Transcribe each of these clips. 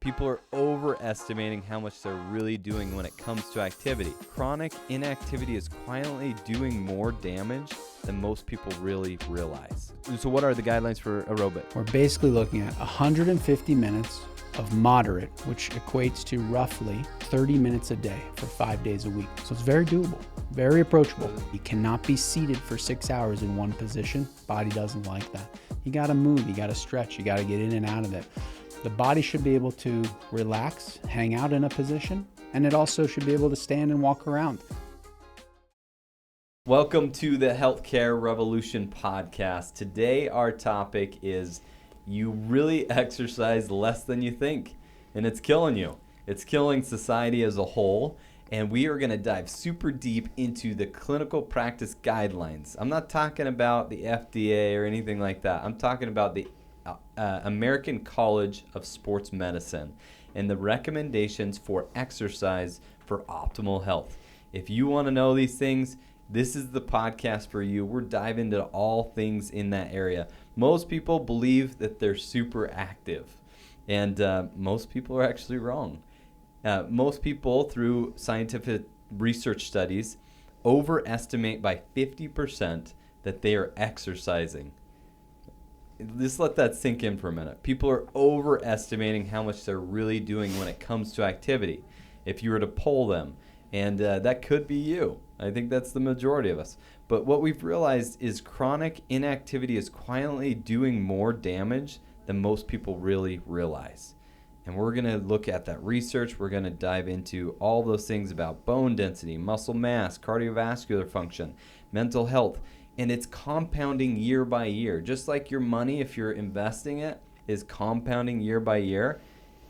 People are overestimating how much they're really doing when it comes to activity. Chronic inactivity is quietly doing more damage than most people really realize. So what are the guidelines for aerobic? We're basically looking at 150 minutes of moderate, which equates to roughly 30 minutes a day for 5 days a week. So it's very doable, very approachable. You cannot be seated for 6 hours in one position. Body doesn't like that. You gotta move, you gotta stretch, you gotta get in and out of it. The body should be able to relax, hang out in a position, and it also should be able to stand and walk around. Welcome to the Healthcare Revolution podcast. Today our topic is you really exercise less than you think, and it's killing you. It's killing society as a whole, and we are going to dive super deep into the clinical practice guidelines. I'm not talking about the FDA or anything like that. I'm talking about the American College of Sports Medicine and the recommendations for exercise for optimal health. If you want to know these things, this is the podcast for you. We're diving into all things in that area. Most people believe that they're super active, and most people are actually wrong. Most people, through scientific research studies, overestimate by 50% that they are exercising. Just let that sink in for a minute. People are overestimating how much they're really doing when it comes to activity. If you were to poll them, and that could be you. I think that's the majority of us. But what we've realized is chronic inactivity is quietly doing more damage than most people really realize. And we're going to look at that research. We're going to dive into all those things about bone density, muscle mass, cardiovascular function, mental health. And it's compounding year by year. Just like your money, if you're investing it, is compounding year by year.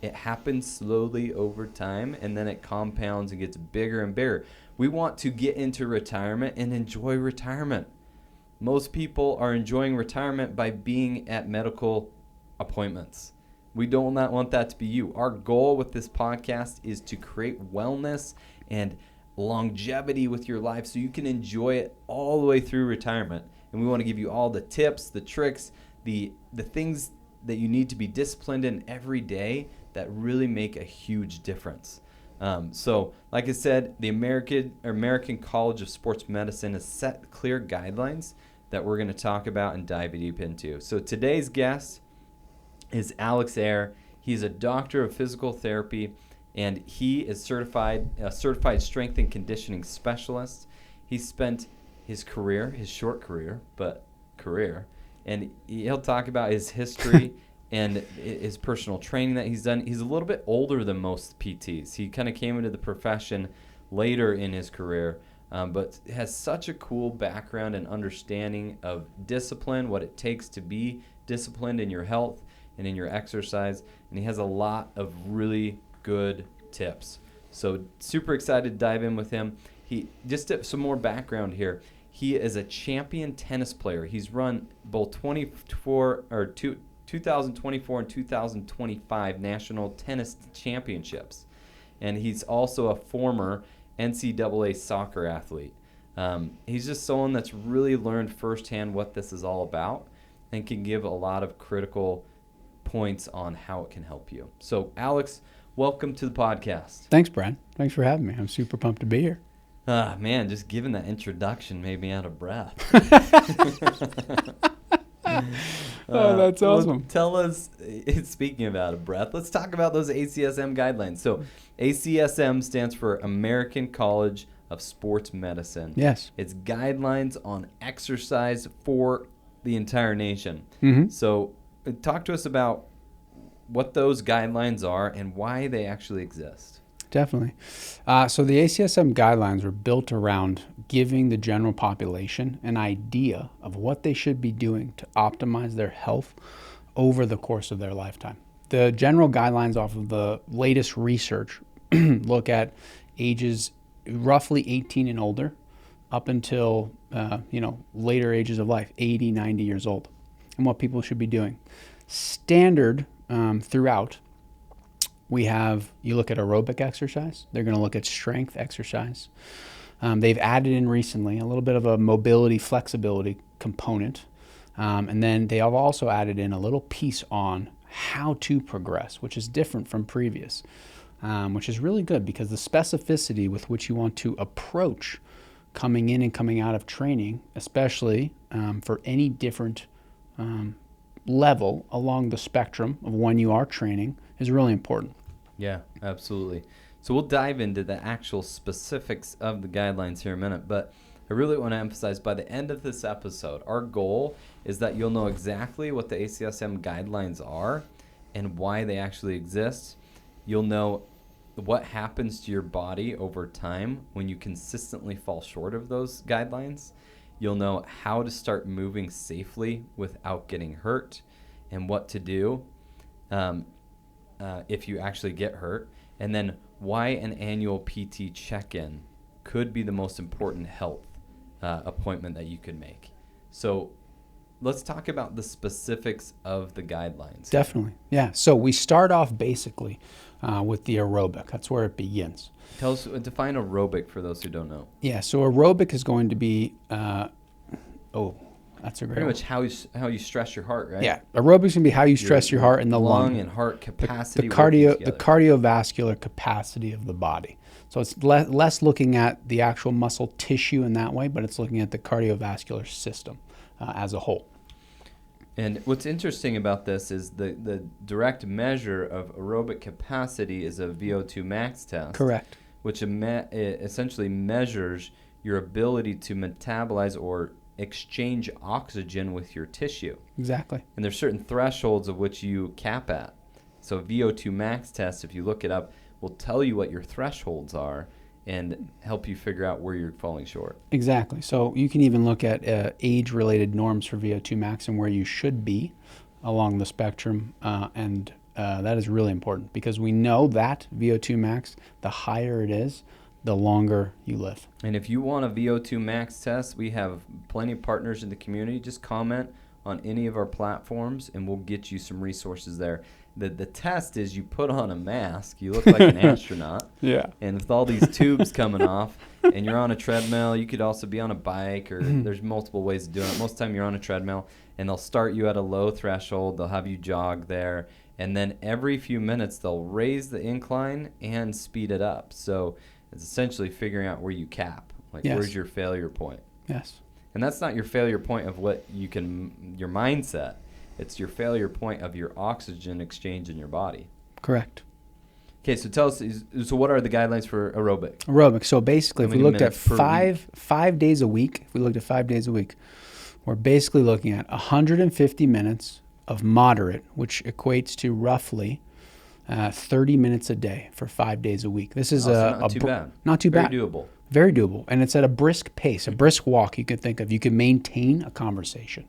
It happens slowly over time, and then it compounds and gets bigger and bigger. We want to get into retirement and enjoy retirement. Most people are enjoying retirement by being at medical appointments. We do not want that to be you. Our goal with this podcast is to create wellness and longevity with your life so you can enjoy it all the way through retirement. And we want to give you all the tips, the tricks, the things that you need to be disciplined in every day that really make a huge difference. So like I said, the American College of Sports Medicine has set clear guidelines that we're going to talk about and dive deep into. So today's guest is Aleks Eyre. He's a doctor of physical therapy, and he is a certified strength and conditioning specialist. He spent his short career, and he'll talk about his history and his personal training that he's done. He's a little bit older than most PTs. He kind of came into the profession later in his career, but has such a cool background and understanding of discipline, what it takes to be disciplined in your health and in your exercise, and he has a lot of really good tips. So super excited to dive in with him. Some more background here. He is a champion tennis player. He's run both 2024 and 2025 national tennis championships. And he's also a former NCAA soccer athlete. He's just someone that's really learned firsthand what this is all about and can give a lot of critical points on how it can help you. So Aleks, welcome to the podcast. Thanks, Brad. Thanks for having me. I'm super pumped to be here. Man, just giving that introduction made me out of breath. That's awesome. Well, tell us, speaking of out of breath, let's talk about those ACSM guidelines. So ACSM stands for American College of Sports Medicine. Yes. It's guidelines on exercise for the entire nation. Mm-hmm. So talk to us about what those guidelines are and why they actually exist. Definitely. So the ACSM guidelines were built around giving the general population an idea of what they should be doing to optimize their health over the course of their lifetime. The general guidelines off of the latest research look at ages roughly 18 and older up until later ages of life, 80, 90 years old, and what people should be doing. Standard throughout, you look at aerobic exercise. They're going to look at strength exercise. They've added in recently a little bit of a mobility, flexibility component. And then they have also added in a little piece on how to progress, which is different from previous, which is really good because the specificity with which you want to approach coming in and coming out of training, especially for any different level along the spectrum of when you are training, is really important. Yeah, absolutely. So we'll dive into the actual specifics of the guidelines here in a minute, but I really want to emphasize by the end of this episode, our goal is that you'll know exactly what the ACSM guidelines are and why they actually exist. You'll know what happens to your body over time when you consistently fall short of those guidelines. You'll know how to start moving safely without getting hurt and what to do if you actually get hurt. And then why an annual PT check-in could be the most important health appointment that you could make. So let's talk about the specifics of the guidelines. Definitely. Yeah. So we start off basically with the aerobic. That's where it begins. Tell us, define aerobic for those who don't know. Yeah. So aerobic is going to be, that's a great Pretty one. much how you stress your heart, right? Yeah. Aerobic is going to be how you stress your heart and the lung. And heart capacity. The cardiovascular capacity of the body. So it's less looking at the actual muscle tissue in that way, but it's looking at the cardiovascular system as a whole. And what's interesting about this is the direct measure of aerobic capacity is a VO2 max test. Correct. Which essentially measures your ability to metabolize or exchange oxygen with your tissue. Exactly. And there's certain thresholds of which you cap at. So VO2 max test, if you look it up, will tell you what your thresholds are and help you figure out where you're falling short. Exactly. So you can even look at age-related norms for VO2 max and where you should be along the spectrum, and that is really important because we know that VO2 max, the higher it is, the longer you live. And if you want a VO2 max test, we have plenty of partners in the community. Just comment on any of our platforms and we'll get you some resources there. The test is you put on a mask, you look like an astronaut. Yeah. And with all these tubes coming off, and you're on a treadmill, you could also be on a bike, or there's multiple ways of doing it. Most of the time you're on a treadmill, and they'll start you at a low threshold, they'll have you jog there, and then every few minutes they'll raise the incline and speed it up. So it's essentially figuring out where you cap, like Yes. where's your failure point. Yes. And that's not your failure point of what you can, your mindset. It's your failure point of your oxygen exchange in your body. Correct. Okay, so tell us, so what are the guidelines for aerobic? Aerobic. So basically, if we looked at minutes per five days a week, we're basically looking at 150 minutes of moderate, which equates to roughly 30 minutes a day for 5 days a week. This is not too bad. Not too bad. Very doable. Very doable. And it's at a brisk pace, a brisk walk you could think of. You can maintain a conversation.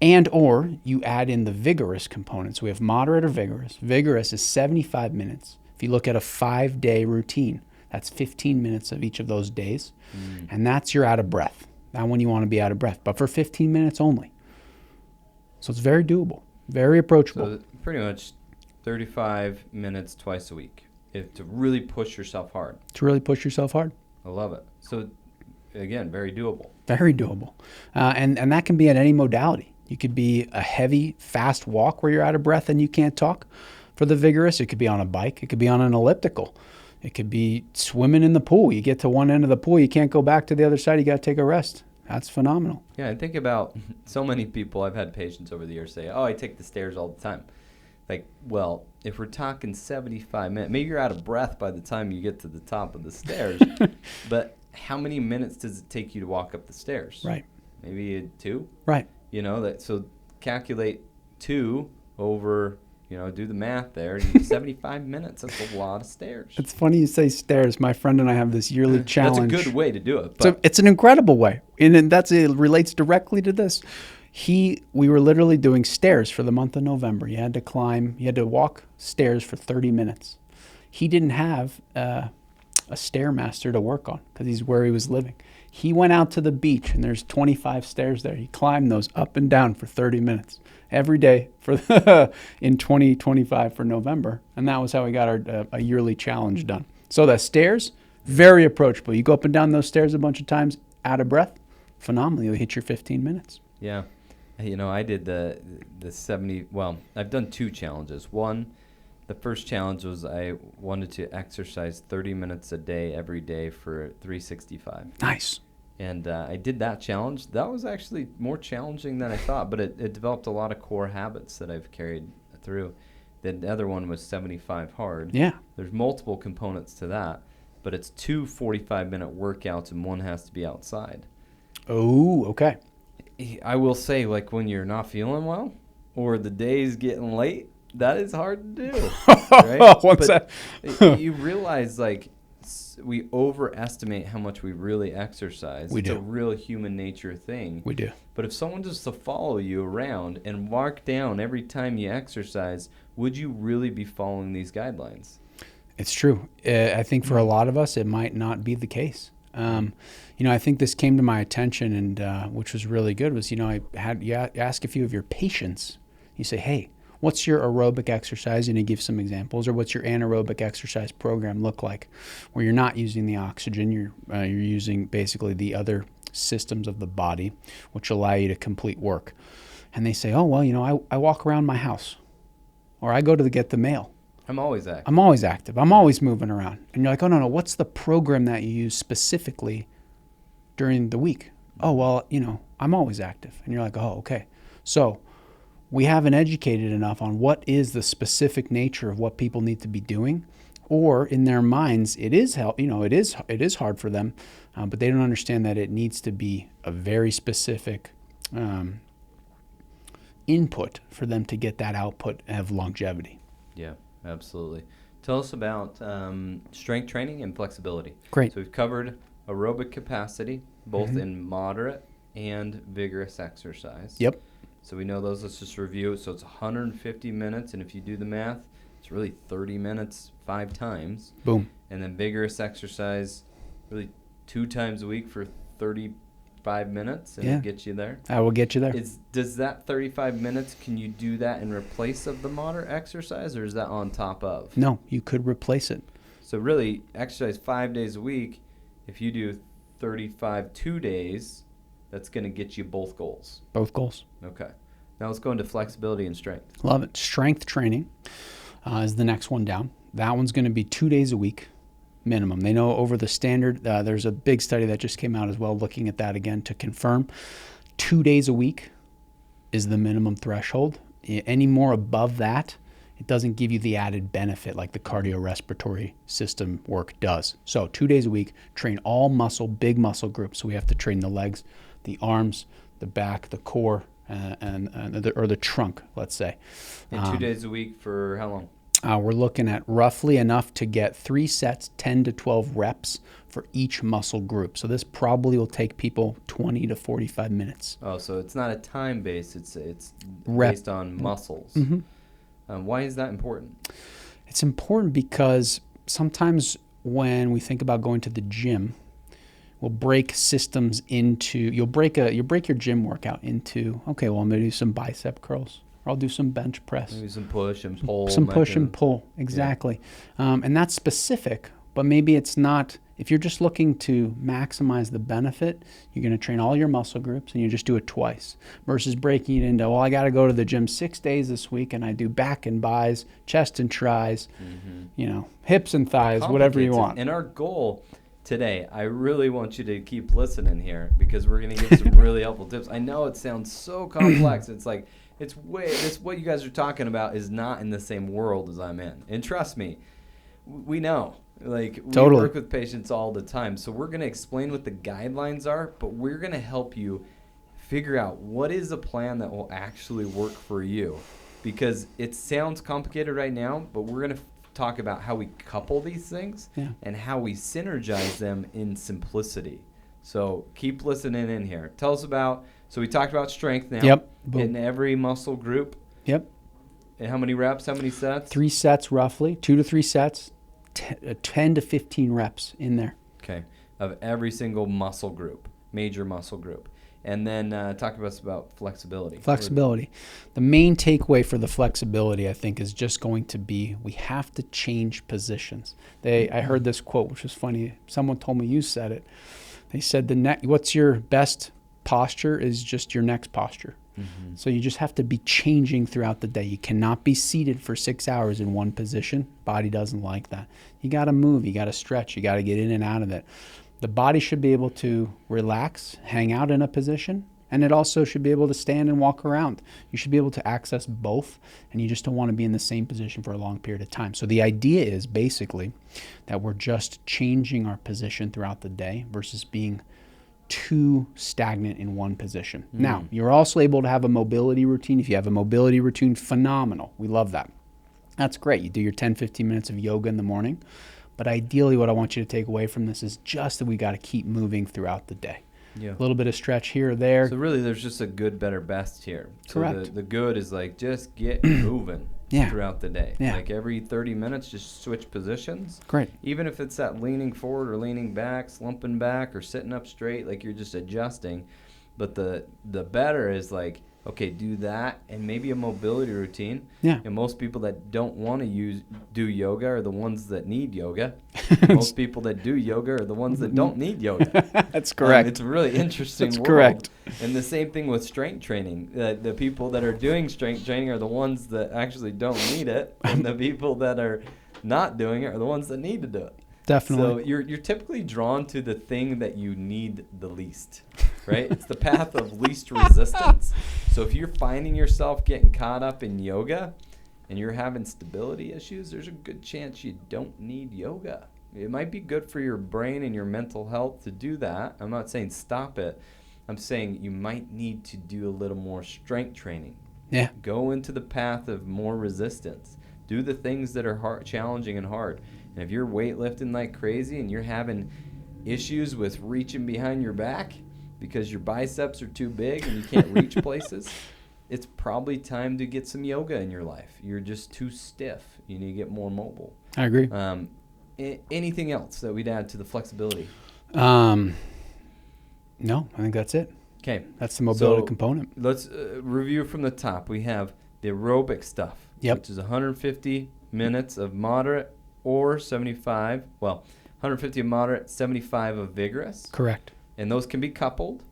And or you add in the vigorous components. We have moderate or vigorous. Vigorous is 75 minutes. If you look at a 5-day routine, that's 15 minutes of each of those days. And that's your out of breath. Not when you want to be out of breath, but for 15 minutes only. So it's very doable, very approachable. So pretty much 35 minutes twice a week to really push yourself hard. To really push yourself hard. I love it. So again, very doable. Very doable. And that can be at any modality. You could be a heavy, fast walk where you're out of breath and you can't talk. For the vigorous, it could be on a bike. It could be on an elliptical. It could be swimming in the pool. You get to one end of the pool, you can't go back to the other side. You got to take a rest. That's phenomenal. Yeah, and think about so many people, I've had patients over the years say, oh, I take the stairs all the time. Like, well, if we're talking 75 minutes, maybe you're out of breath by the time you get to the top of the stairs, but how many minutes does it take you to walk up the stairs? Right. Maybe 2? Right. You know, so calculate 2 over, do the math there. 75 minutes, that's a lot of stairs. It's funny you say stairs. My friend and I have this yearly challenge. That's a good way to do it. So it's an incredible way. And it relates directly to this. We were literally doing stairs for the month of November. You had to walk stairs for 30 minutes. He didn't have a stairmaster to work on because he's where he was living. He went out to the beach and there's 25 stairs there. He climbed those up and down for 30 minutes every day in 2025 for November. And that was how we got a yearly challenge done. So the stairs, very approachable. You go up and down those stairs a bunch of times, out of breath, phenomenal. You'll hit your 15 minutes. Yeah. I did the 70. Well, I've done 2 challenges. One, the first challenge was I wanted to exercise 30 minutes a day every day for 365. Nice. And I did that challenge. That was actually more challenging than I thought, but it developed a lot of core habits that I've carried through. Then the other one was 75 hard. Yeah. There's multiple components to that, but it's 2 45-minute workouts and one has to be outside. Oh, okay. I will say, like, when you're not feeling well or the day's getting late, that is hard to do, right? What's but that? You realize, like, we overestimate how much we really exercise. We It's do. a real human nature thing. We do. But if someone just to follow you around and mark down every time you exercise, would you really be following these guidelines? It's true. I think for a lot of us, it might not be the case. I think this came to my attention, and which was really good, was, I had you ask a few of your patients. You say, hey, what's your aerobic exercise? And you give some examples. Or what's your anaerobic exercise program look like, where you're not using the oxygen, you're using basically the other systems of the body, which allow you to complete work. And they say, oh, well, I walk around my house, or I go to get the mail. I'm always active. I'm always active. I'm always moving around. And you're like, oh, no, what's the program that you use specifically during the week? Oh, well, I'm always active. And you're like, oh, okay. So we haven't educated enough on what is the specific nature of what people need to be doing, or in their minds, it is hard for them, but they don't understand that it needs to be a very specific input for them to get that output and have longevity. Yeah, absolutely. Tell us about strength training and flexibility. Great. So we've covered aerobic capacity, both in moderate and vigorous exercise. Yep. So we know those. Let's just review it. So it's 150 minutes, and if you do the math, it's really 30 minutes 5 times. Boom. And then vigorous exercise, really 2 times a week for 35 minutes, and it gets you there. I will get you there. Does that 35 minutes, can you do that in replace of the moderate exercise, or is that on top of? No, you could replace it. So really, exercise 5 days a week. If you do 35 2 days, that's going to get you both goals. Both goals. Okay. Now let's go into flexibility and strength. Love it. Strength training is the next one down. That one's going to be 2 days a week minimum. They know over the standard, there's a big study that just came out as well looking at that again to confirm 2 days a week is the minimum threshold. Any more above that, it doesn't give you the added benefit like the cardiorespiratory system work does. So 2 days a week, train all muscle, big muscle groups. So we have to train the legs, the arms, the back, the core, or the trunk, let's say. And 2 days a week for how long? We're looking at roughly enough to get 3 sets, 10 to 12 reps for each muscle group. So this probably will take people 20 to 45 minutes. Oh, so it's not a time base. It's Rep. based on muscles. Mm-hmm. Why is that important? It's important because sometimes when we think about going to the gym, we'll break systems into, you'll break your gym workout into, okay, well, I'm going to do some bicep curls. Or I'll do some bench press. Maybe some push and pull. Some push and pull, exactly. Yeah. And that's specific, but maybe it's not, if you're just looking to maximize the benefit, you're going to train all your muscle groups and you just do it twice versus breaking it into, well, I got to go to the gym 6 days this week and I do back and bis, chest and tris, hips and thighs, whatever you want. And our goal today, I really want you to keep listening here because we're going to give some really helpful tips. I know it sounds so complex. It's like, what you guys are talking about is not in the same world as I'm in. And trust me, we know. Like, we work with patients all the time. So we're going to explain what the guidelines are, but we're going to help you figure out what is a plan that will actually work for you. Because it sounds complicated right now, but we're going to talk about how we couple these things and how we synergize them in simplicity. So keep listening in here. Tell us about, so we talked about strength now. Yep. In every muscle group. Yep. And how many reps, how many sets? 3 sets roughly, 2 to 3 sets, 10 to 15 reps in there. Okay. Of every single muscle group, major muscle group. And then talk to us about flexibility. Flexibility. The main takeaway for the flexibility, I think, is just going to be we have to change positions. I heard this quote, which was funny. Someone told me you said it. They said, what's your best posture is just your next posture. So you just have to be changing throughout the day. You cannot be seated for 6 hours in one position. Body doesn't like that. You got to move. You got to stretch. You got to get in and out of it. The body should be able to relax, hang out in a position, and it also should be able to stand and walk around. You should be able to access both, and you just don't want to be in the same position for a long period of time. So the idea is basically that we're just changing our position throughout the day versus being too stagnant in one position. Now, you're also able to have a mobility routine. If you have a mobility routine, phenomenal. We love that. That's great. You do your 10, 15 minutes of yoga in the morning. But ideally, what I want you to take away from this is just that we got to keep moving throughout the day. Yeah. A little bit of stretch here or there. So really, there's just a good, better, best here. Correct. So the good is like just get moving throughout the day. Yeah. Like every 30 minutes, just switch positions. Great. Even if it's that leaning forward or leaning back, slumping back, or sitting up straight, like you're just adjusting. But the better is like, okay, do that and maybe a mobility routine. Yeah. And most people that don't want to do yoga are the ones that need yoga. Most people that do yoga are the ones that don't need yoga. That's correct. It's a really interesting That's world. correct. And the same thing with strength training. The people that are doing strength training are the ones that actually don't need it, and the people that are not doing it are the ones that need to do it. Definitely. So you're typically drawn to the thing that you need the least, right? It's the path of least resistance. So if you're finding yourself getting caught up in yoga and you're having stability issues, there's a good chance you don't need yoga. It might be good for your brain and your mental health to do that. I'm not saying stop it. I'm saying you might need to do a little more strength training. Yeah. Go into the path of more resistance. Do the things that are hard, challenging and hard. And if you're weightlifting like crazy and you're having issues with reaching behind your back because your biceps are too big and you can't reach places, it's probably time to get some yoga in your life. You're just too stiff. You need to get more mobile. I agree. Anything else that we'd add to the flexibility? No, I think that's it. Okay. That's the mobility So component. let's review from the top. We have the aerobic stuff, which is 150 minutes of moderate or 150 of moderate, 75 of vigorous. Correct. And those can be coupled.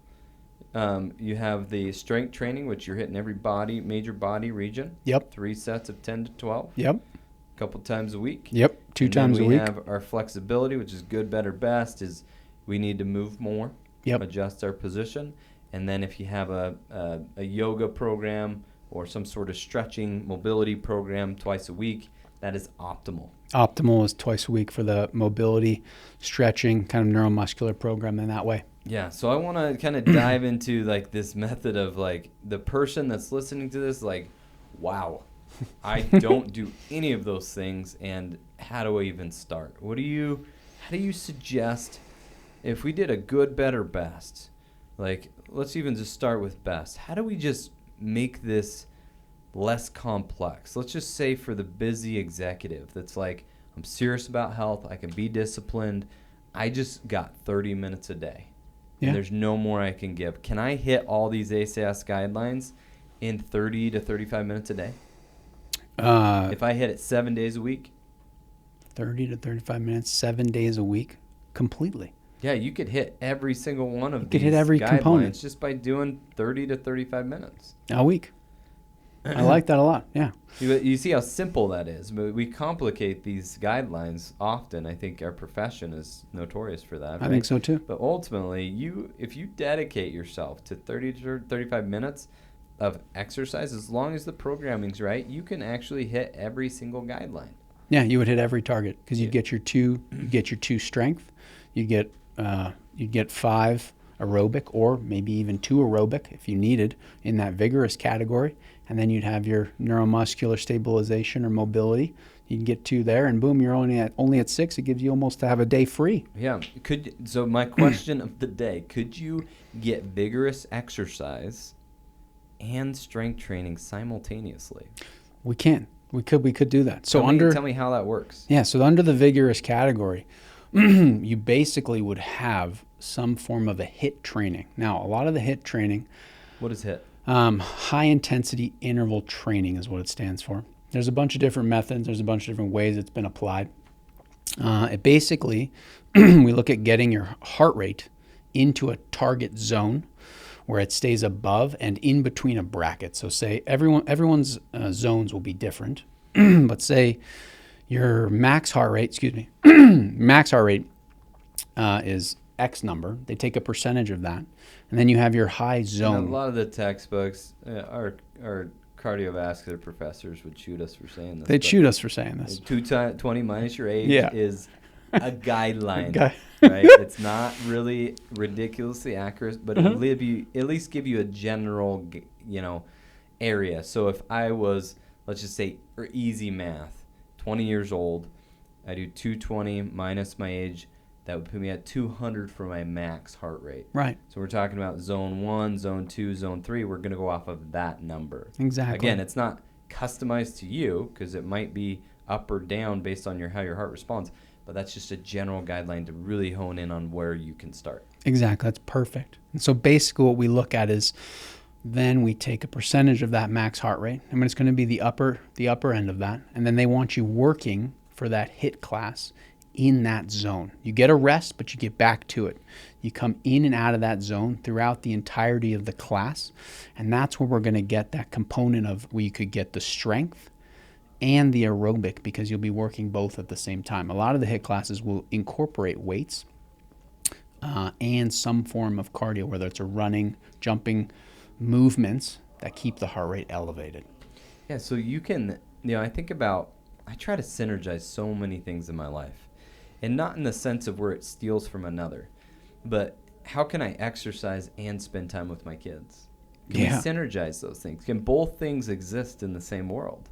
You have the strength training, which you're hitting every major body region. Yep. 3 sets of 10 to 12. Yep. A couple times a week. Yep. 2 times a week. We have our flexibility, which is good, better, best, is we need to move more, adjust our position. And then if you have a yoga program or some sort of stretching mobility program twice a week, that is optimal. Optimal is twice a week for the mobility, stretching, kind of neuromuscular program in that way. Yeah, so I want to kind of dive into like this method of like the person that's listening to this, like, wow, I don't do any of those things, and how do I even start? How do you suggest if we did a good, better, best? Like, let's even just start with best. How do we just make this less complex? Let's just say for the busy executive that's like, I'm serious about health, I can be disciplined, I just got 30 minutes a day. Yeah. And there's no more I can give. Can I hit all these ACS guidelines in 30 to 35 minutes a day? If I hit it 7 days a week? 30 to 35 minutes, 7 days a week, completely. Yeah, you could hit every single one of these could hit every guidelines component just by doing 30 to 35 minutes. A week. I like that a lot, yeah. You see how simple that is. But we complicate these guidelines often. I think our profession is notorious for that. I think so too. But ultimately, if you dedicate yourself to 30 to 35 minutes of exercise, as long as the programming's right, you can actually hit every single guideline. Yeah, you would hit every target because you'd get your two strength, you'd get 5 aerobic or maybe even 2 aerobic if you needed in that vigorous category, and then you'd have your neuromuscular stabilization or mobility. You can get 2 there, and boom, you're only at 6. It gives you almost to have a day free. Yeah. So my question of the day: could you get vigorous exercise and strength training simultaneously? We can. We could do that. So tell me how that works. Yeah. So under the vigorous category, you basically would have some form of a HIIT training. Now, a lot of the HIIT training. What is HIIT? High intensity interval training is what it stands for. There's a bunch of different methods. There's a bunch of different ways it's been applied. It basically, we look at getting your heart rate into a target zone where it stays above and in between a bracket. So say everyone's zones will be different, but say your max heart rate, max heart rate is X number. They take a percentage of that, and then you have your high zone. And a lot of the textbooks, our cardiovascular professors would shoot us for saying this. They'd shoot us for saying this. 220 minus your age Yeah. is a guideline, right? It's not really ridiculously accurate, but it'll at least give you a general, area. So if I was, let's just say, easy math, 20 years old, I do 220 minus my age, that would put me at 200 for my max heart rate. Right. So we're talking about zone 1, zone 2, zone 3. We're going to go off of that number. Exactly. Again, it's not customized to you because it might be up or down based on how your heart responds, but that's just a general guideline to really hone in on where you can start. Exactly. That's perfect. And so basically what we look at is then we take a percentage of that max heart rate. I mean, it's going to be the upper end of that. And then they want you working for that HIT class in that zone. You get a rest, but you get back to it. You come in and out of that zone throughout the entirety of the class. And that's where we're going to get that component of where you could get the strength and the aerobic, because you'll be working both at the same time. A lot of the HIT classes will incorporate weights and some form of cardio, whether it's a running, jumping movements that keep the heart rate elevated. Yeah, so you can, I try to synergize so many things in my life. And not in the sense of where it steals from another, but how can I exercise and spend time with my kids? Can we synergize those things? Can both things exist in the same world?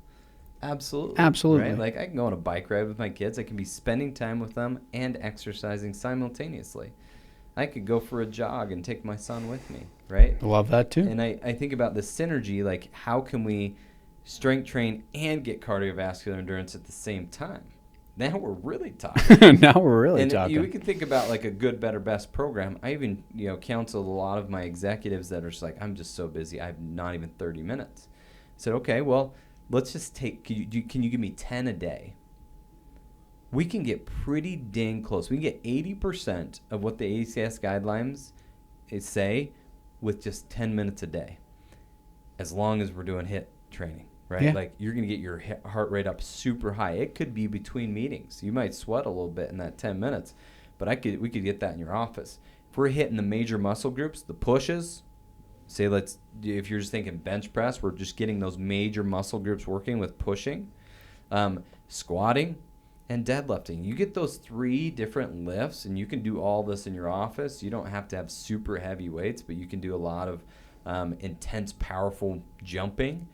Absolutely. Absolutely. Right? Like I can go on a bike ride with my kids. I can be spending time with them and exercising simultaneously. I could go for a jog and take my son with me, right? Love that too. And I think about the synergy, like how can we strength train and get cardiovascular endurance at the same time? Now we're really talking. Now we're really talking. We can think about like a good, better, best program. I even, counseled a lot of my executives that are just like, I'm just so busy. I have not even 30 minutes. I said, okay, well, let's just take, can you give me 10 a day? We can get pretty dang close. We can get 80% of what the ACS guidelines say with just 10 minutes a day, as long as we're doing HIT training. Right? Yeah. Like you're going to get your heart rate up super high. It could be between meetings. You might sweat a little bit in that 10 minutes, but we could get that in your office. If we're hitting the major muscle groups, the pushes, if you're just thinking bench press, we're just getting those major muscle groups working with pushing, squatting, and deadlifting. You get those 3 different lifts, and you can do all this in your office. You don't have to have super heavy weights, but you can do a lot of intense, powerful jumping.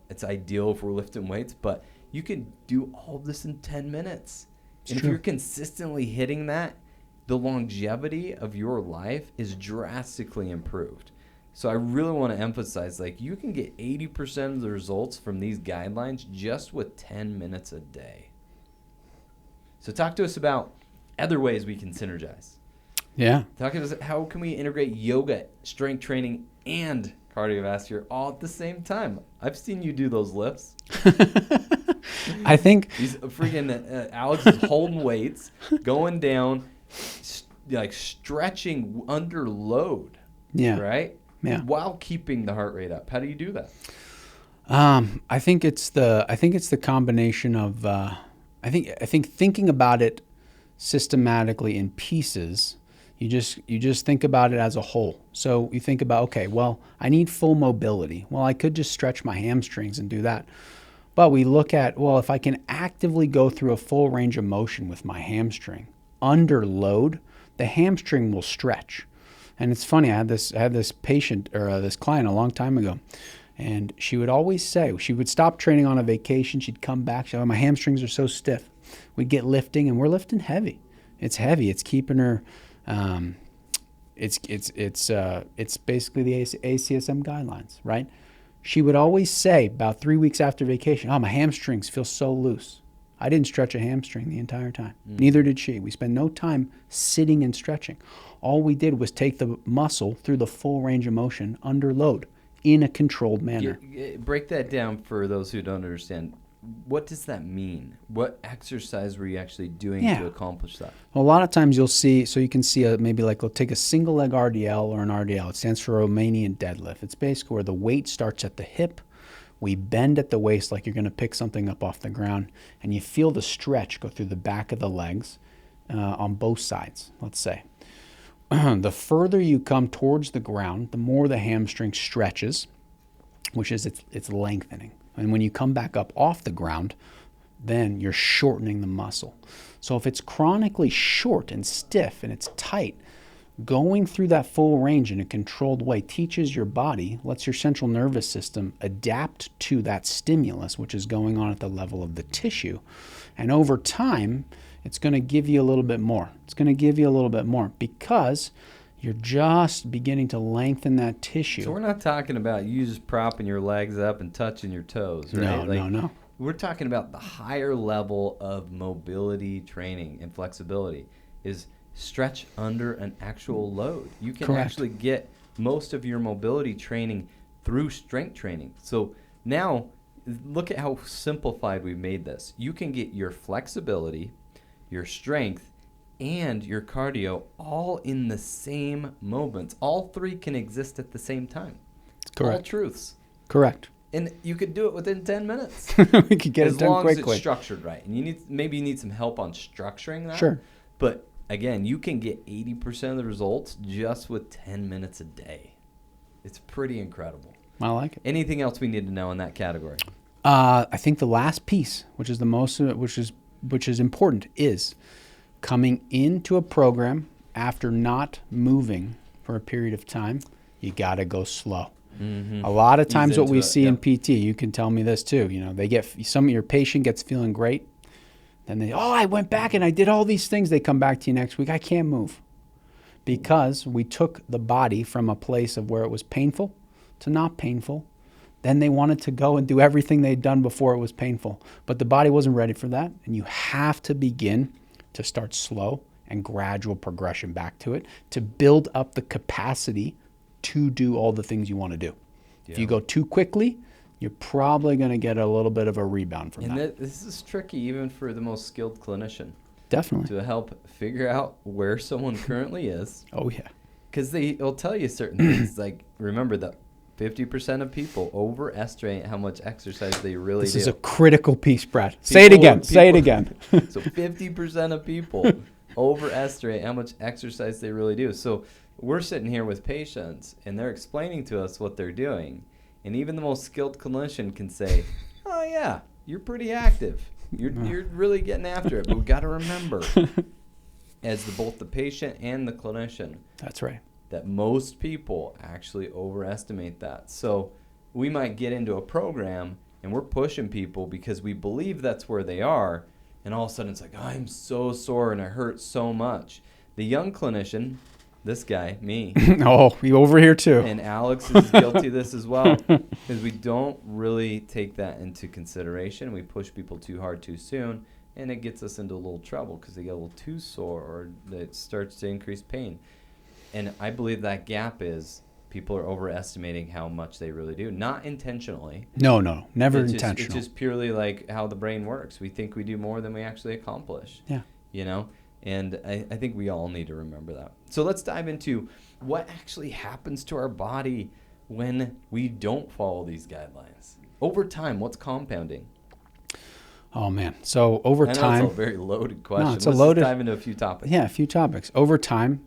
It's ideal if we're lifting weights, but you can do all this in 10 minutes. And if you're consistently hitting that, the longevity of your life is drastically improved. So I really want to emphasize, like, you can get 80% of the results from these guidelines just with 10 minutes a day. So talk to us about other ways we can synergize. Yeah. Talk to us, how can we integrate yoga, strength training, and cardiovascular all at the same time? I've seen you do those lifts. I think He's freaking Alex is holding weights, going down, like stretching under load. Yeah. Right. Yeah. While keeping the heart rate up. How do you do that? I think it's the combination of I think thinking about it systematically in pieces. You just think about it as a whole. So you think about, okay, well, I need full mobility. Well, I could just stretch my hamstrings and do that. But we look at, well, if I can actively go through a full range of motion with my hamstring under load, the hamstring will stretch. And it's funny, I had this patient or this client a long time ago, and she would always say, she would stop training on a vacation, she'd come back, she'd, oh, my hamstrings are so stiff. We'd get lifting, and we're lifting heavy. It's heavy. It's keeping her. It's basically the ACSM guidelines, right? She would always say about 3 weeks after vacation, oh, my hamstrings feel so loose. I didn't stretch a hamstring the entire time. Neither did she. We spent no time sitting and stretching. All we did was take the muscle through the full range of motion under load in a controlled manner. Break that down for those who don't understand. what does that mean? What exercise were you actually doing to accomplish that? Well, a lot of times you'll see, so you can see maybe like we'll take a single leg RDL or an RDL. It stands for Romanian deadlift. It's basically where the weight starts at the hip. We bend at the waist like you're going to pick something up off the ground, and you feel the stretch go through the back of the legs on both sides, let's say. The further you come towards the ground, the more the hamstring stretches, which is it's lengthening. And when you come back up off the ground, then you're shortening the muscle. So if it's chronically short and stiff and it's tight, going through that full range in a controlled way teaches your body, lets your central nervous system adapt to that stimulus, which is going on at the level of the tissue. And over time, it's going to give you a little bit more. It's going to give you a little bit more because you're just beginning to lengthen that tissue. So we're not talking about you just propping your legs up and touching your toes, right? No. We're talking about the higher level of mobility training and flexibility is stretch under an actual load. You can actually get most of your mobility training through strength training. So now look at how simplified we've made this. You can get your flexibility, your strength, and your cardio all in the same moments. All three can exist at the same time. Correct. All truths. Correct. And you could do it within 10 minutes. We could get it done quickly. As long as it's structured right. And maybe you need some help on structuring that. Sure. But again, you can get 80% of the results just with 10 minutes a day. It's pretty incredible. I like it. Anything else we need to know in that category? I think the last piece, which is the most, which is important, is coming into a program after not moving for a period of time. You got to go slow. Mm-hmm. A lot of times, what we see in PT, you can tell me this too. You know, they get some of your patient gets feeling great, then I went back and I did all these things. They come back to you next week. I can't move because we took the body from a place of where it was painful to not painful. Then they wanted to go and do everything they'd done before it was painful, but the body wasn't ready for that. And you have to begin to start slow and gradual progression back to it to build up the capacity to do all the things you want to do. Yeah. If you go too quickly, you're probably going to get a little bit of a rebound from that. And this is tricky even for the most skilled clinician. Definitely. To help figure out where someone currently is. Oh, yeah. Because they'll tell you certain things. Like, remember that 50% of people overestimate how much exercise they really do. This is a critical piece, Brad. Say it again. Say it again. So 50% of people overestimate how much exercise they really do. So we're sitting here with patients, and they're explaining to us what they're doing. And even the most skilled clinician can say, oh, yeah, you're pretty active. You're really getting after it. But we've got to remember, as both the patient and the clinician, that's right, that most people actually overestimate that. So we might get into a program, and we're pushing people because we believe that's where they are. And all of a sudden, it's like, I'm so sore, and it hurts so much. The young clinician, this guy, me. Oh, you over here too. And Alex is guilty of this as well, because we don't really take that into consideration. We push people too hard too soon, and it gets us into a little trouble because they get a little too sore or it starts to increase pain. And I believe that gap is people are overestimating how much they really do. Not intentionally. No, never intentional. It's just purely like how the brain works. We think we do more than we actually accomplish. Yeah. You know? And I think we all need to remember that. So let's dive into what actually happens to our body when we don't follow these guidelines. Over time, what's compounding? Oh, man. So over time. I know it's a very loaded question. No, it's Let's dive into a few topics. Yeah, a few topics. Over time,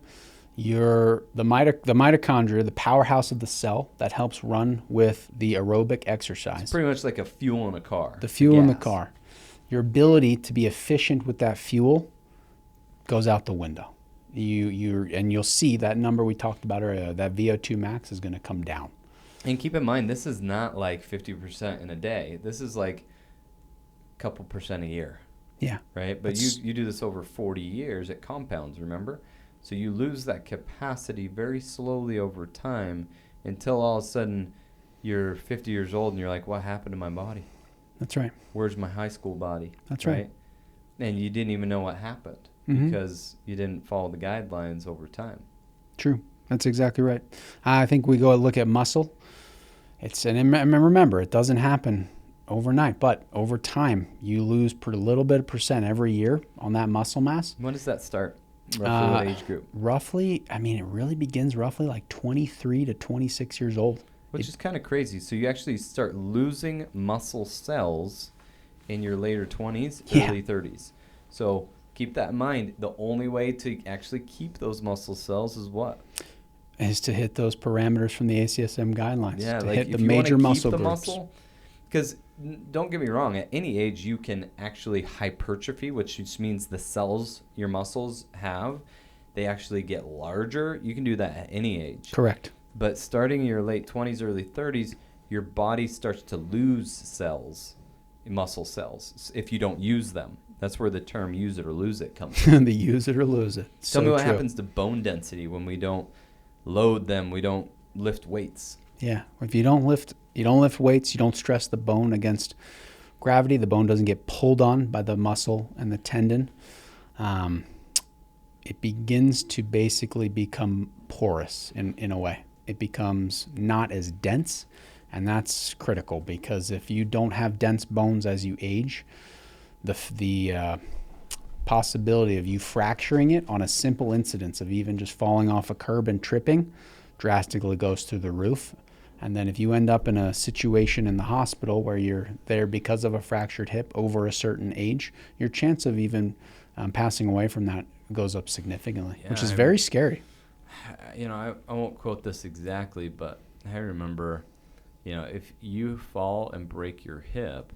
the mitochondria, the powerhouse of the cell that helps run with the aerobic exercise. It's pretty much like a fuel in a car. The fuel in the car. Your ability to be efficient with that fuel goes out the window. You'll see that number we talked about earlier, that VO2 max is going to come down. And keep in mind, this is not like 50% in a day. This is like a couple percent a year. Yeah. Right? But you do this over 40 years, it compounds, remember? So you lose that capacity very slowly over time until all of a sudden you're 50 years old and you're like, what happened to my body? That's right. Where's my high school body? That's right. And you didn't even know what happened. Because you didn't follow the guidelines over time. True. That's exactly right. I think we go look at muscle. And remember, it doesn't happen overnight. But over time, you lose a little bit of percent every year on that muscle mass. When does that start? Roughly what age group? Roughly, I mean, it really begins roughly like 23 to 26 years old. Which is kind of crazy. So you actually start losing muscle cells in your later 20s, early 30s. So keep that in mind. The only way to actually keep those muscle cells is what? Is to hit those parameters from the ACSM guidelines. Yeah, to like hit if the you major want to muscle keep the groups. muscle, because don't get me wrong, at any age you can actually hypertrophy, which just means the cells your muscles have, they actually get larger. You can do that at any age. Correct. But starting in your late 20s, early 30s, your body starts to lose cells, muscle cells, if you don't use them. That's where the term use it or lose it comes from. The use it or lose it. Tell me what happens to bone density when we don't load them, we don't lift weights. Yeah. If you don't lift weights, you don't stress the bone against gravity, the bone doesn't get pulled on by the muscle and the tendon. It begins to basically become porous in a way. It becomes not as dense, and that's critical because if you don't have dense bones as you age, the possibility of you fracturing it on a simple incidence of even just falling off a curb and tripping drastically goes through the roof. And then if you end up in a situation in the hospital where you're there because of a fractured hip over a certain age, your chance of even passing away from that goes up significantly, which is very scary. You know, I won't quote this exactly, but I remember, you know, if you fall and break your hip,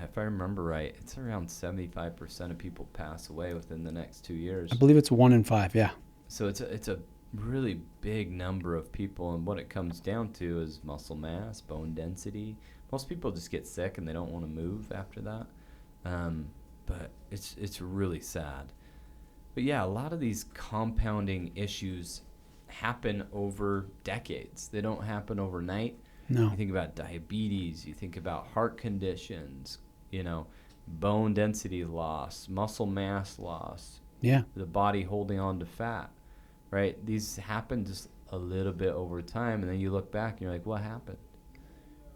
if I remember right, it's around 75% of people pass away within the next 2 years. I believe it's 1 in 5, yeah. So it's a really big number of people, and what it comes down to is muscle mass, bone density. Most people just get sick and they don't want to move after that. But it's really sad. But yeah, a lot of these compounding issues happen over decades. They don't happen overnight. No. You think about diabetes, you think about heart conditions, you know, bone density loss, muscle mass loss, Yeah. the body holding on to fat, right? These happen just a little bit over time, and then you look back and you're like, what happened,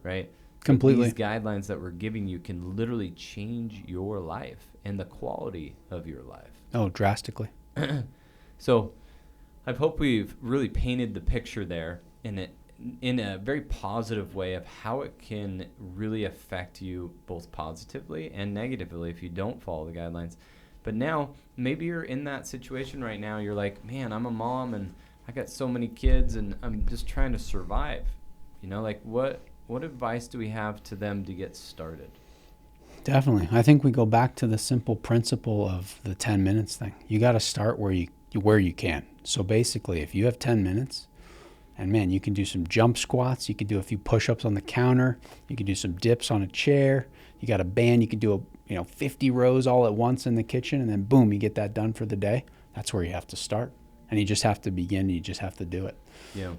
right? Completely. But these guidelines that we're giving you can literally change your life and the quality of your life. Oh, drastically. So I hope we've really painted the picture there in a very positive way of how it can really affect you both positively and negatively if you don't follow the guidelines. But now maybe you're in that situation right now. You're like, man, I'm a mom and I got so many kids and I'm just trying to survive. You know, like what advice do we have to them to get started? Definitely. I think we go back to the simple principle of the 10 minutes thing. You got to start where you can. So basically, if you have 10 minutes, and man, you can do some jump squats, you can do a few push-ups on the counter, you can do some dips on a chair, you got a band, you can do 50 rows all at once in the kitchen, and then boom, you get that done for the day. That's where you have to start. And you just have to begin, you just have to do it. Yeah.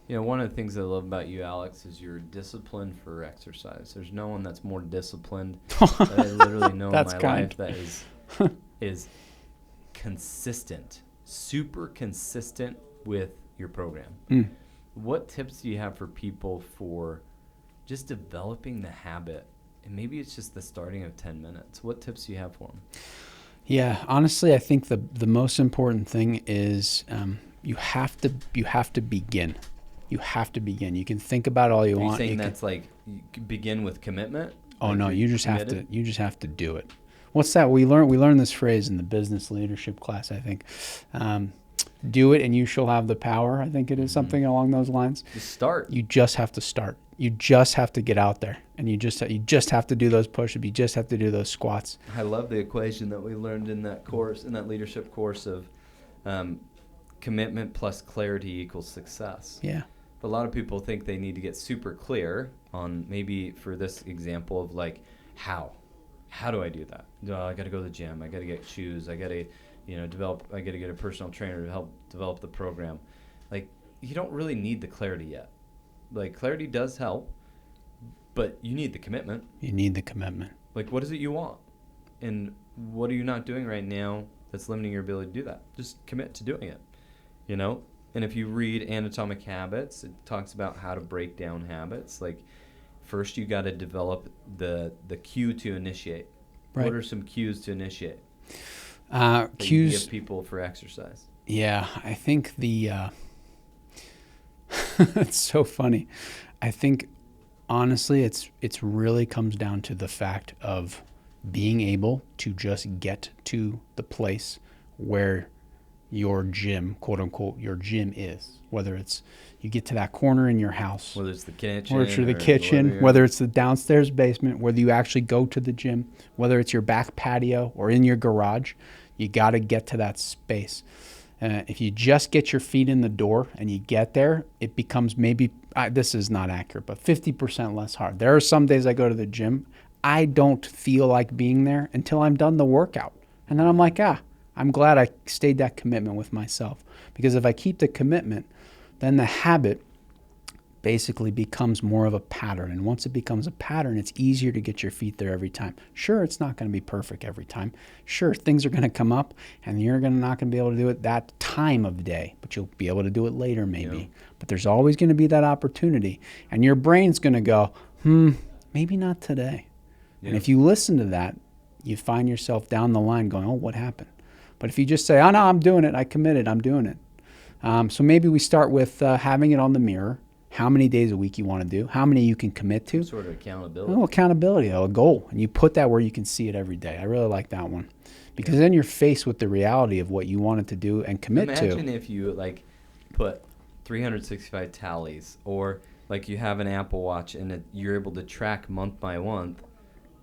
You know, one of the things I love about you, Alex, is you're disciplined for exercise. There's no one that's more disciplined that I literally know in my life that is consistent, super consistent with your program. What tips do you have for people for just developing the habit? And maybe it's just the starting of 10 minutes. What tips do you have for them? Yeah, honestly, I think the most important thing is you have to begin. You have to begin. You can think about all you want. Are you saying that's like you begin with commitment? Oh no, you just have to do it. What's that? We learned this phrase in the business leadership class, I think. Do it and you shall have the power. I think it is something along those lines. Just start. You just have to start. You just have to get out there, and you just have to do those push-ups. You just have to do those squats. I love the equation that we learned in that course, in that leadership course of commitment plus clarity equals success. Yeah. But a lot of people think they need to get super clear on, maybe for this example of like, how do I do that? I got to go to the gym. I got to get shoes. I got to I got to get a personal trainer to help develop the program. Like, you don't really need the clarity yet. Like, clarity does help, but you need the commitment. You need the commitment. Like, what is it you want? And what are you not doing right now that's limiting your ability to do that? Just commit to doing it, And if you read Anatomic Habits, it talks about how to break down habits. Like, first you got to develop the cue to initiate. Right. What are some cues to initiate? That you Cues. give people for exercise. Yeah, I think it's so funny. I think honestly, it's really comes down to the fact of being able to just get to the place where your gym, quote unquote, your gym is. Whether it's you get to that corner in your house, Whether it's the kitchen, whether it's the kitchen, whether it's the downstairs basement, whether you actually go to the gym, whether it's your back patio or in your garage, you got to get to that space. If you just get your feet in the door and you get there, it becomes maybe, this is not accurate, but 50% less hard. There are some days I go to the gym, I don't feel like being there until I'm done the workout. And then I'm like, I'm glad I stayed that commitment with myself. Because if I keep the commitment, then the habit basically becomes more of a pattern. And once it becomes a pattern, it's easier to get your feet there every time. Sure, it's not going to be perfect every time. Sure, things are going to come up and you're not going to be able to do it that time of day, but you'll be able to do it later maybe. Yeah. But there's always going to be that opportunity. And your brain's going to go, maybe not today. Yeah. And if you listen to that, you find yourself down the line going, oh, what happened? But if you just say, oh, no, I'm doing it. I committed. I'm doing it. So maybe we start with having it on the mirror. How many days a week you want to do, how many you can commit to. Sort of accountability. Oh, accountability, a goal. And you put that where you can see it every day. I really like that one. Because then you're faced with the reality of what you wanted to do and commit to. Imagine if you put 365 tallies, or like you have an Apple Watch and you're able to track month by month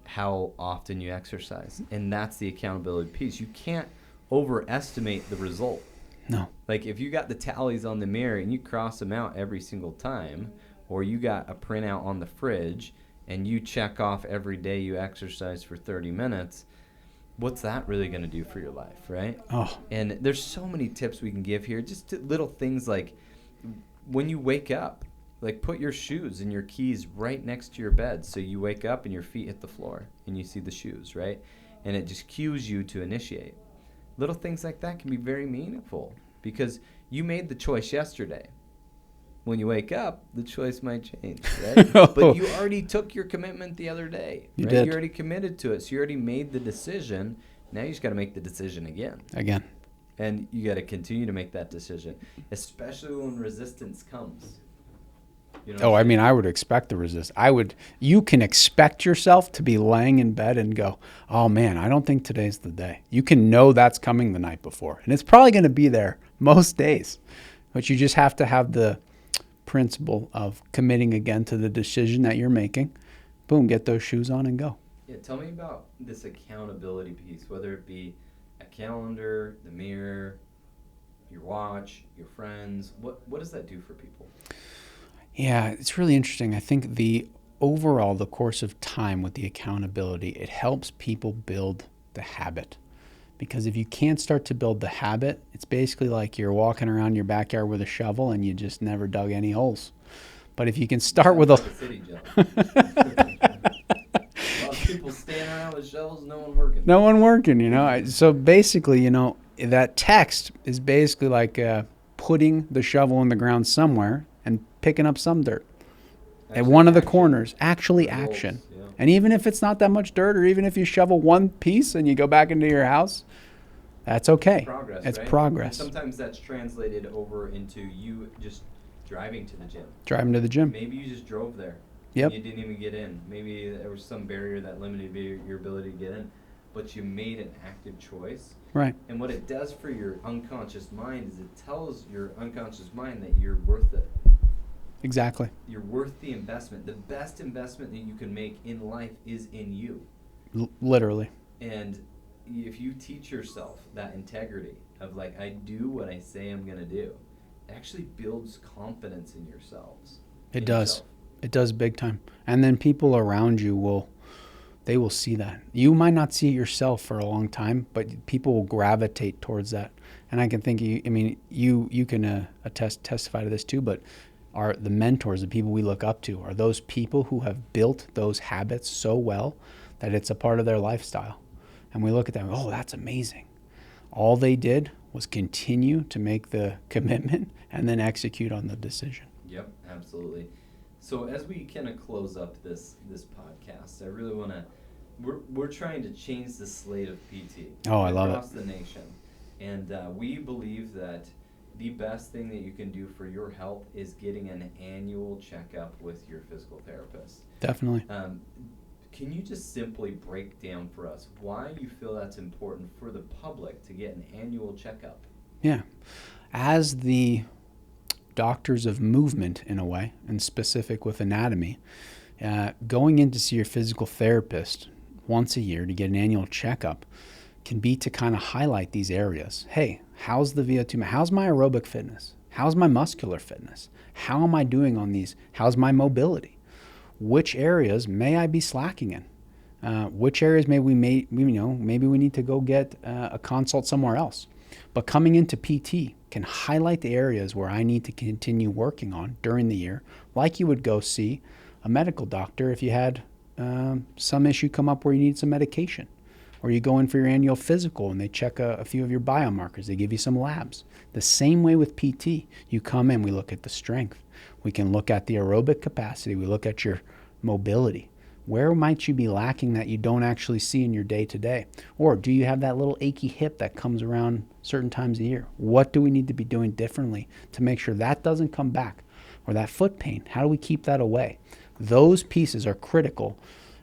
how often you exercise. And that's the accountability piece. You can't overestimate the result. No. Like if you got the tallies on the mirror and you cross them out every single time, or you got a printout on the fridge and you check off every day you exercise for 30 minutes, what's that really going to do for your life, right? Oh. And there's so many tips we can give here. Just little things like when you wake up, like put your shoes and your keys right next to your bed so you wake up and your feet hit the floor and you see the shoes, right? And it just cues you to initiate. Little things like that can be very meaningful because you made the choice yesterday. When you wake up, the choice might change, right? But you already took your commitment the other day. You right? did. You already committed to it. So you already made the decision. Now you just got to make the decision again. And you got to continue to make that decision, especially when resistance comes. You know I would expect the resistance. You can expect yourself to be laying in bed and go, oh man, I don't think today's the day. You can know that's coming the night before. And it's probably going to be there most days. But you just have to have the principle of committing again to the decision that you're making. Boom, get those shoes on and go. Yeah, tell me about this accountability piece, whether it be a calendar, the mirror, your watch, your friends. What does that do for people? Yeah, it's really interesting. I think the course of time with the accountability, it helps people build the habit. Because if you can't start to build the habit, it's basically like you're walking around your backyard with a shovel and you just never dug any holes. But if you can start with a city job. A lot of people standing around with shovels, no one working. No one working, So basically, that text is basically like putting the shovel in the ground somewhere and picking up some dirt at one of the corners. Actually action. Yeah. And even if it's not that much dirt, or even if you shovel one piece and you go back into your house, that's okay. Progress, it's right? progress. And sometimes that's translated over into you just driving to the gym. Driving to the gym. Maybe you just drove there. Yep. And you didn't even get in. Maybe there was some barrier that limited your ability to get in. But you made an active choice. Right. And what it does for your unconscious mind is it tells your unconscious mind that you're worth it. Exactly. You're worth the investment. The best investment that you can make in life is in you. Literally. And if you teach yourself that integrity of I do what I say I'm going to do, it actually builds confidence in yourselves. It does. It does big time. And then people around you will see that. You might not see it yourself for a long time, but people will gravitate towards that. And I can think, you can testify to this too, but are the mentors, the people we look up to, are those people who have built those habits so well that it's a part of their lifestyle. And we look at them, oh, that's amazing. All they did was continue to make the commitment and then execute on the decision. Yep, absolutely. So as we kind of close up this podcast, I really want to. We're trying to change the slate of PT Oh, I love it. across the nation, and we believe that the best thing that you can do for your health is getting an annual checkup with your physical therapist. Definitely. Can you just simply break down for us why you feel that's important for the public to get an annual checkup? Yeah. As the doctors of movement, in a way, and specific with anatomy, going in to see your physical therapist once a year to get an annual checkup can be to kind of highlight these areas. Hey, how's the VO2? How's my aerobic fitness? How's my muscular fitness? How am I doing on these? How's my mobility? Which areas may I be slacking in? Which areas maybe we need to go get a consult somewhere else. But coming into PT can highlight the areas where I need to continue working on during the year, like you would go see a medical doctor if you had some issue come up where you need some medication. Or you go in for your annual physical and they check a few of your biomarkers. They give you some labs. The same way with PT. You come in, we look at the strength. We can look at the aerobic capacity. We look at your mobility. Where might you be lacking that you don't actually see in your day-to-day? Or do you have that little achy hip that comes around certain times a year? What do we need to be doing differently to make sure that doesn't come back? Or that foot pain, how do we keep that away? Those pieces are critical.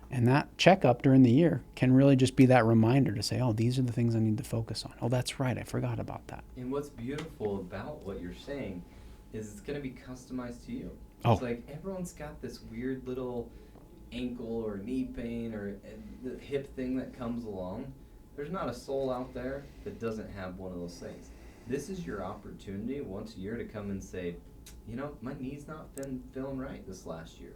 And that checkup during the year can really just be that reminder to say, oh, these are the things I need to focus on. Oh, that's right, I forgot about that. And what's beautiful about what you're saying is it's going to be customized to you. Oh. It's like everyone's got this weird little ankle or knee pain or the hip thing that comes along. There's not a soul out there that doesn't have one of those things. This is your opportunity once a year to come and say, my knee's not been feeling right this last year,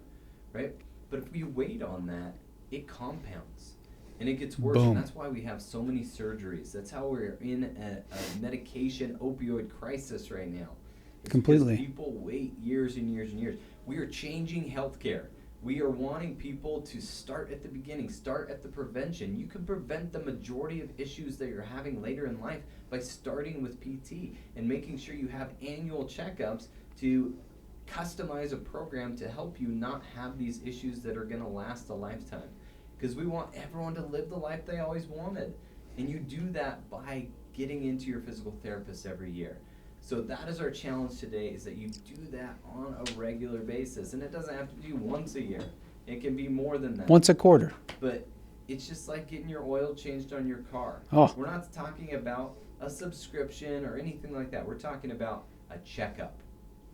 right? But if we wait on that, it compounds and it gets worse. Boom. And that's why we have so many surgeries. That's how we're in a medication opioid crisis right now. It's Completely. because people wait years and years and years. We are changing healthcare. We are wanting people to start at the beginning, start at the prevention. You can prevent the majority of issues that you're having later in life by starting with PT and making sure you have annual checkups to customize a program to help you not have these issues that are going to last a lifetime. Because we want everyone to live the life they always wanted. And you do that by getting into your physical therapist every year. So that is our challenge today, is that you do that on a regular basis. And it doesn't have to be once a year. It can be more than that. Once a quarter. But it's just like getting your oil changed on your car. Oh. We're not talking about a subscription or anything like that. We're talking about a checkup.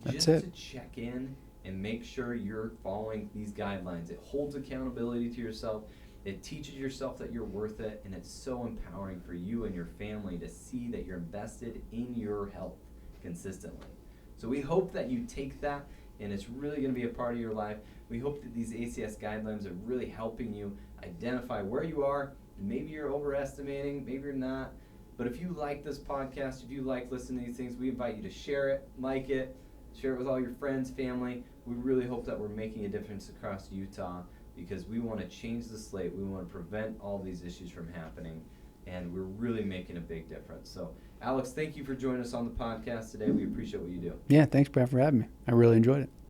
That's just it. to check in and make sure you're following these guidelines. It holds accountability to yourself. It teaches yourself that you're worth it, and it's so empowering for you and your family to see that you're invested in your health consistently. So we hope that you take that, and it's really going to be a part of your life. We hope that these ACS guidelines are really helping you identify where you are. Maybe you're overestimating, maybe you're not. But if you like this podcast, if you like listening to these things, we invite you to share it, like it, share it with all your friends, family. We really hope that we're making a difference across Utah, because we want to change the slate. We want to prevent all these issues from happening, and we're really making a big difference. So, Aleks, thank you for joining us on the podcast today. We appreciate what you do. Yeah, thanks, Brad, for having me. I really enjoyed it.